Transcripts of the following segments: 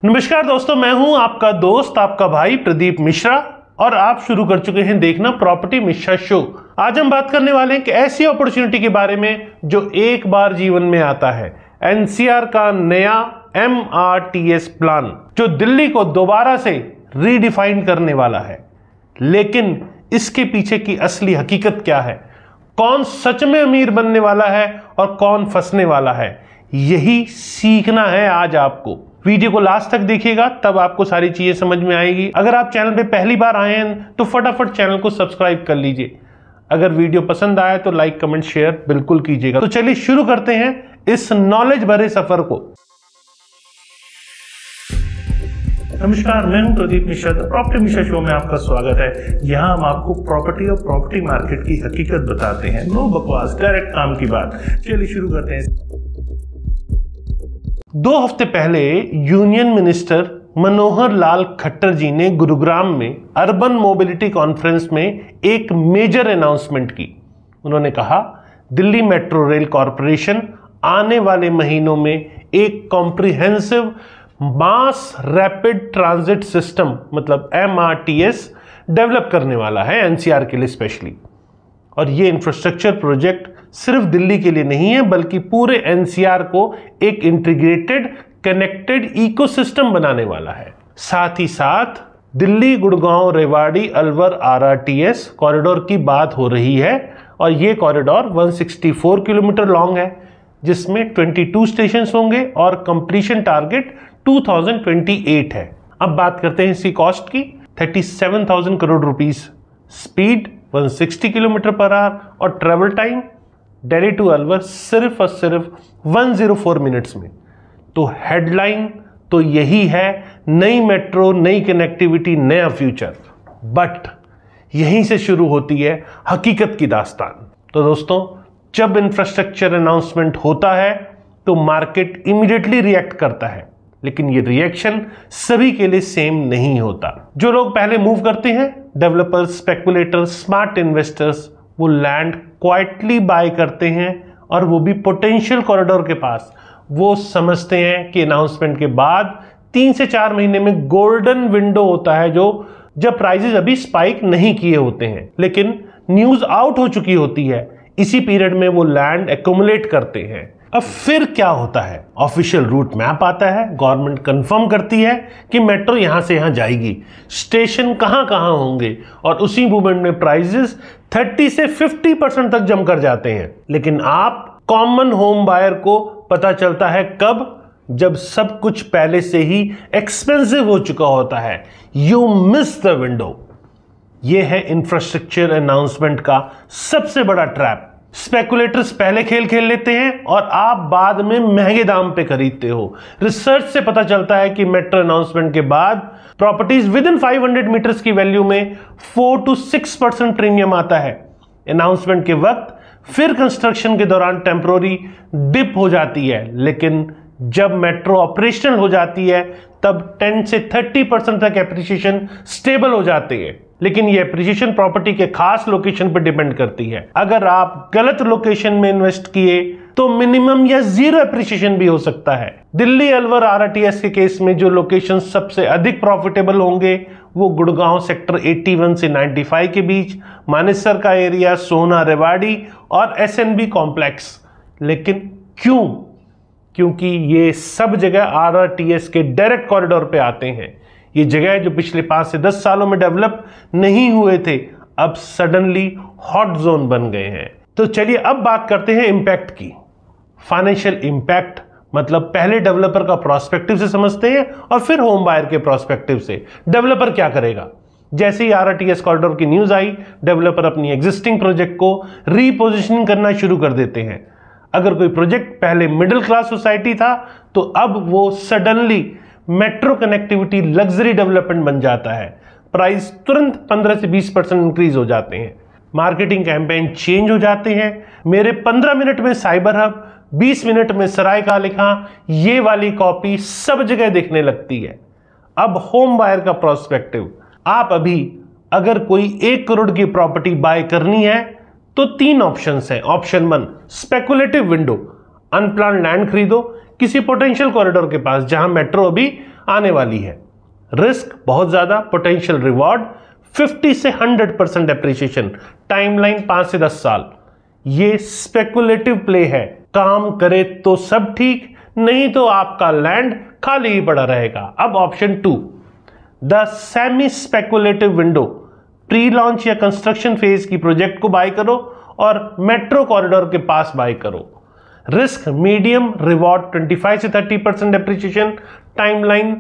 नमस्कार दोस्तों, मैं हूं आपका दोस्त आपका भाई प्रदीप मिश्रा और आप शुरू कर चुके हैं देखना प्रॉपर्टी मिश्रा शो। आज हम बात करने वाले हैं कि ऐसी अपॉर्चुनिटी के बारे में जो एक बार जीवन में आता है। एनसीआर का नया MRTS प्लान जो दिल्ली को दोबारा से रीडिफाइन करने वाला है। लेकिन इसके पीछे की असली हकीकत क्या है, कौन सच में अमीर बनने वाला है और कौन फंसने वाला है, यही सीखना है आज आपको। वीडियो को लास्ट तक देखिएगा, तब आपको सारी चीजें समझ में आएगी। अगर आप चैनल पे पहली बार आए हैं तो फटाफट चैनल को सब्सक्राइब कर लीजिए। अगर वीडियो पसंद आए तो लाइक कमेंट शेयर बिल्कुल कीजिएगा। तो चलिए शुरू करते हैं इस नॉलेज भरे सफर को। नमस्कार, मैं हूं प्रदीप मिश्रा। प्रॉपर्टी मिश्रा शो में आपका स्वागत है। यहां हम आपको प्रॉपर्टी और प्रॉपर्टी मार्केट की हकीकत बताते हैं। नो बकवास, डायरेक्ट काम की बात। चलिए शुरू करते हैं। 2 हफ्ते पहले यूनियन मिनिस्टर मनोहर लाल खट्टर जी ने गुरुग्राम में अर्बन मोबिलिटी कॉन्फ्रेंस में एक मेजर अनाउंसमेंट की। उन्होंने कहा, दिल्ली मेट्रो रेल कॉरपोरेशन आने वाले महीनों में एक comprehensive mass rapid transit system मतलब MRTS डेवलप करने वाला है एनसीआर के लिए स्पेशली। और ये इंफ्रास्ट्रक्चर प्रोजेक्ट सिर्फ दिल्ली के लिए नहीं है बल्कि पूरे एनसीआर को एक इंटीग्रेटेड कनेक्टेड इकोसिस्टम बनाने वाला है। साथ ही साथ दिल्ली गुड़गांव रेवाड़ी अलवर RRTS कॉरिडोर की बात हो रही है और ये कॉरिडोर 164 किलोमीटर लॉन्ग है, जिसमें 22 स्टेशन होंगे और कंप्लीशन टारगेट 2028 है। अब बात करते हैं इसकी कॉस्ट की। 37,000 crore rupees, speed 160 kilometre per hour और travel time Delhi to Alwar सिर्फ और सिर्फ 104 मिनट्स में। तो हेडलाइन तो यही है, नई मेट्रो, नई कनेक्टिविटी, नया फ्यूचर। बट यहीं से शुरू होती है हकीकत की दास्तान। तो दोस्तों, जब इंफ्रास्ट्रक्चर अनाउंसमेंट होता है तो मार्केट इमीडिएटली रिएक्ट करता है, लेकिन ये रिएक्शन सभी के लिए सेम नहीं होता। जो लोग पहले मूव करते हैं, डेवलपर्स, स्पेकुलेटर्स, स्मार्ट इन्वेस्टर्स, वो लैंड क्वाइटली बाय करते हैं और वो भी पोटेंशियल कॉरिडोर के पास। वो समझते हैं कि अनाउंसमेंट के बाद 3 से 4 महीने में गोल्डन विंडो होता है, जो जब प्राइसेस अभी स्पाइक नहीं किए होते हैं लेकिन न्यूज आउट हो चुकी होती है। इसी पीरियड में वो लैंड एक्यूमुलेट करते हैं। अब फिर क्या होता है, ऑफिशियल रूट मैप आता है, गवर्नमेंट कंफर्म करती है कि मेट्रो यहां से यहां जाएगी, स्टेशन कहां कहां होंगे और उसी मूवमेंट में प्राइसेस 30 से 50% तक जमकर जाते हैं। लेकिन आप कॉमन होम बायर को पता चलता है कब, जब सब कुछ पहले से ही एक्सपेंसिव हो चुका होता है। You miss the window. यह है इंफ्रास्ट्रक्चर अनाउंसमेंट का सबसे बड़ा ट्रैप। स्पेकुलेटर्स पहले खेल खेल लेते हैं और आप बाद में महंगे दाम पे खरीदते हो। रिसर्च से पता चलता है कि मेट्रो अनाउंसमेंट के बाद प्रॉपर्टीज विद इन 500 मीटर्स की वैल्यू में 4 to 6% प्रीमियम आता है अनाउंसमेंट के वक्त। फिर कंस्ट्रक्शन के दौरान टेम्पररी डिप हो जाती है, लेकिन जब मेट्रो ऑपरेशनल हो जाती है तब 10 से 30% तक एप्रिसिएशन स्टेबल हो जाती है। लेकिन ये एप्रिसिएशन प्रॉपर्टी के खास लोकेशन पर डिपेंड करती है। अगर आप गलत लोकेशन में इन्वेस्ट किए तो मिनिमम या 0 एप्रिसिएशन भी हो सकता है। दिल्ली अलवर RRTS के केस में जो लोकेशन सबसे अधिक प्रॉफिटेबल होंगे वो गुड़गांव सेक्टर 81 से 95 के बीच, मानेसर का एरिया, सोना रेवाड़ी और SNB कॉम्प्लेक्स। लेकिन क्यों? क्योंकि ये सब जगह RRTS के डायरेक्ट कॉरिडोर पे आते हैं। ये जगह जो पिछले 5 से 10 सालों में डेवलप नहीं हुए थे, अब सडनली हॉट जोन बन गए हैं। तो चलिए अब बात करते हैं इंपैक्ट की। फाइनेंशियल इंपैक्ट मतलब पहले डेवलपर का प्रोस्पेक्टिव से समझते हैं और फिर होम बायर के प्रोस्पेक्टिव से। डेवलपर क्या करेगा? जैसे ही RRTS कॉरिडोर की न्यूज आई, डेवलपर अपनी एग्जिस्टिंग प्रोजेक्ट को रीपोजिशनिंग करना शुरू कर देते हैं। अगर कोई प्रोजेक्ट पहले मिडिल क्लास सोसाइटी था तो अब वो suddenly metro connectivity luxury development बन जाता है। प्राइस तुरंत 15 से 20% इंक्रीज हो जाते हैं। मार्केटिंग कैंपेन चेंज हो जाते हैं। मेरे 15 मिनट में साइबर हब, 20 मिनट में सराय का लिखा, ये वाली कॉपी सब जगह दिखने लगती है। अब होम बायर का प्रोस्पेक्टिव, आप अभी अगर कोई 1 करोड़ की प्रॉपर्टी बाय करनी है तो 3 ऑप्शंस हैं। Option 1 speculative window, unplanned land खरीदो किसी पोटेंशियल कॉरिडोर के पास जहां मेट्रो अभी आने वाली है। रिस्क बहुत ज्यादा, पोटेंशियल रिवॉर्ड 50 से 100% एप्रिसिएशन, टाइमलाइन 5 से 10 साल। ये स्पेकुलेटिव प्ले है, काम करे तो सब ठीक, नहीं तो आपका लैंड खाली ही पड़ा रहेगा। अब option 2, the semi speculative window, pre launch या कंस्ट्रक्शन फेज की प्रोजेक्ट को बाय करो और मेट्रो कॉरिडोर के पास बाय करो। रिस्क मीडियम, रिवॉर्ड 25 से 30% एप्रिसिएशन, टाइमलाइन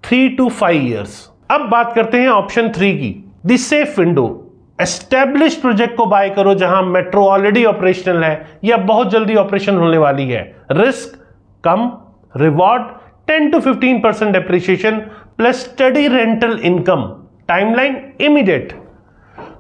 3 to 5 years। अब बात करते हैं ऑप्शन 3 की, the safe window, establish project को बाय करो जहां मेट्रो ऑलरेडी ऑपरेशनल है या बहुत जल्दी ऑपरेशन होने वाली है। Risk come, reward 10 to 15% appreciation plus study rental income, timeline immediate.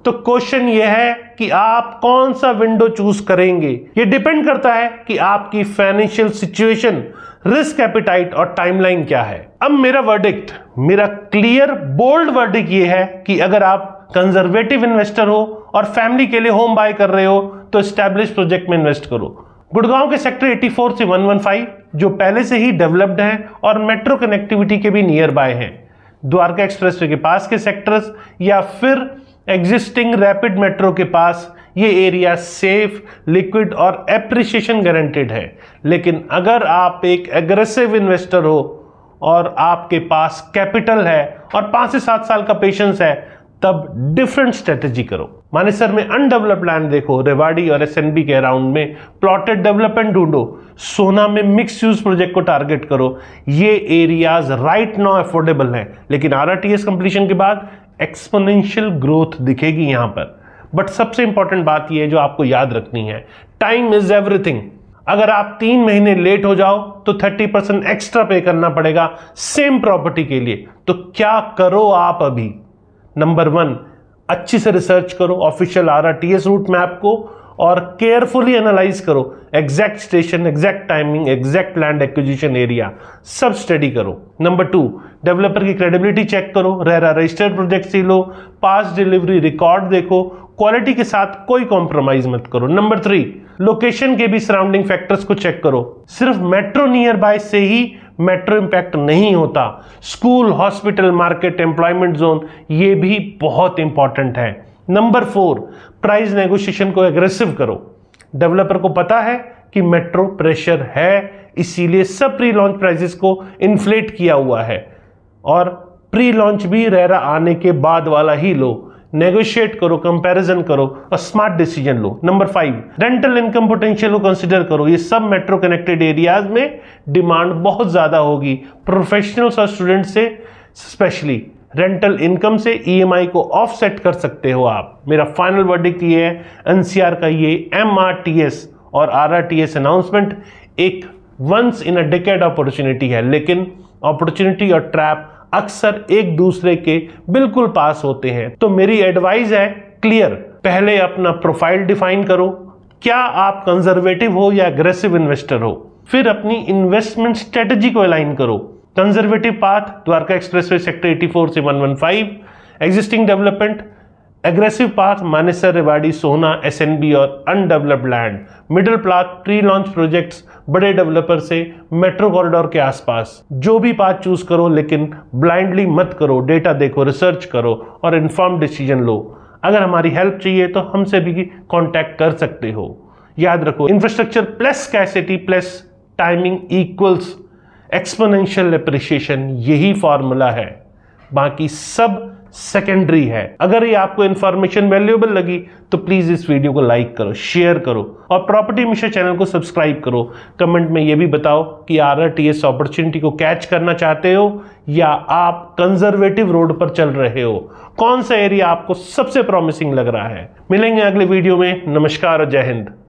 तो क्वेश्चन यह है कि आप कौन सा विंडो चूज करेंगे। यह डिपेंड करता है कि आपकी फाइनेंशियल सिचुएशन, रिस्क एपिटाइट और टाइमलाइन क्या है। अब मेरा वर्डिक्ट, मेरा क्लियर बोल्ड वर्डिक्ट यह है कि अगर आप कंजर्वेटिव इन्वेस्टर हो और फैमिली के लिए होम बाय कर रहे हो तो एस्टैब्लिश प्रोजेक्ट में इन्वेस्ट करो। गुड़गांव के सेक्टर 84 से 115 जो पहले से ही डेवलप्ड हैं और मेट्रो कनेक्टिविटी के भी नियर बाय हैं, द्वारका एक्सप्रेसवे के पास के सेक्टर्स या फिर एग्जिस्टिंग रैपिड मेट्रो के पास, ये एरिया सेफ, लिक्विड और एप्रिसिएशन गारंटेड है। लेकिन अगर आप एक एग्रेसिव इन्वेस्टर हो और आपके पास कैपिटल है और 5 से 7 साल का पेशेंस है, तब डिफरेंट स्ट्रेटेजी करो। मानेसर में अनडेवलप्ड लैंड देखो, रेवाड़ी और एसएनबी के अराउंड में प्लॉटेड डेवलपमेंट ढूंढो, सोना में मिक्स यूज प्रोजेक्ट को टारगेट करो। ये एरियाज राइट नाउ अफोर्डेबल हैं, लेकिन आरआरटीएस कंप्लीशन के बाद एक्सपोनेंशियल ग्रोथ दिखेगी यहां पर। बट सबसे इंपॉर्टेंट बात यह है जो आपको याद रखनी है, टाइम इज एवरीथिंग। अगर आप 3 महीने लेट हो जाओ तो 30% एक्स्ट्रा पे करना पड़ेगा सेम प्रॉपर्टी के लिए। तो क्या करो आप अभी? नंबर 1, अच्छी से रिसर्च करो ऑफिशियल आरआरटीएस रूट मैप को और केयरफुली एनालाइज करो exact station, exact timing, exact land acquisition area, सब स्टडी करो। नंबर 2, डेवलपर की क्रेडिबिलिटी चेक करो, रेरा रजिस्टर्ड प्रोजेक्ट सी लो, पास डिलीवरी रिकॉर्ड देखो, क्वालिटी के साथ कोई कॉम्प्रोमाइज मत करो। नंबर 3, लोकेशन के भी सराउंडिंग फैक्टर्स को चेक करो। सिर्फ मेट्रो नियर बाय से ही मेट्रो इंपैक्ट नहीं होता, school, hospital, market, employment zone, ये भी बहुत इंपॉर्टेंट है। नंबर 4, प्राइस नेगोशिएशन को एग्रेसिव करो। डेवलपर को पता है कि मेट्रो प्रेशर है, इसीलिए सब प्री लॉन्च प्राइसेस को इन्फ्लेट किया हुआ है और प्री लॉन्च भी रेरा आने के बाद वाला ही लो। नेगोशिएट करो, कंपैरिजन करो और स्मार्ट डिसीजन लो। नंबर 5, रेंटल इनकम पोटेंशियल को कंसीडर करो। ये सब मेट्रो कनेक्टेड एरियाज में डिमांड बहुत ज्यादा होगी, प्रोफेशनल्स और स्टूडेंट से स्पेशली। रेंटल इनकम से ईएमआई को ऑफसेट कर सकते हो आप। मेरा फाइनल वर्डिक्ट ये है, एनसीआर का ये एमआरटीएस और आरआरटीएस अनाउंसमेंट एक once in a decade opportunity है, लेकिन अपॉर्चुनिटी और ट्रैप अक्सर एक दूसरे के बिल्कुल पास होते हैं। तो मेरी एडवाइस है क्लियर, पहले अपना प्रोफाइल डिफाइन करो, क्या आप कंजर्वेटिव हो या एग्रेसिव इन्वेस्टर हो, फिर अपनी इन्वेस्टमेंट स्ट्रेटजी को अलाइन करो। Conservative path Dwarka expressway sector 84 से 115, existing development, aggressive path Manesar, Rewari, Sohna, SNB और undeveloped land, middle path pre launch projects बड़े डेवलपर से मेट्रो कॉरिडोर के आसपास। जो भी पाथ चूज करो लेकिन ब्लाइंडली मत करो, डेटा देखो, रिसर्च करो और इन्फॉर्म डिसीजन लो। अगर हमारी हेल्प चाहिए तो हमसे भी कांटेक्ट कर सकते हो। याद रखो, infrastructure plus scarcity plus timing equals exponential appreciation, यही फॉर्मूला है, बाकी सब सेकेंडरी है। अगर ये आपको इंफॉर्मेशन वैल्यूएबल लगी तो प्लीज इस वीडियो को लाइक करो, शेयर करो और प्रॉपर्टी मिशन चैनल को सब्सक्राइब करो। कमेंट में ये भी बताओ कि आरआरटीएस अपॉर्चुनिटी को कैच करना चाहते हो या आप कंजर्वेटिव रोड पर चल रहे हो, कौन सा एरिया आपको सबसे प्रॉमिसिंग लग रहा है। मिलेंगे अगले वीडियो में। नमस्कार और जय हिंद।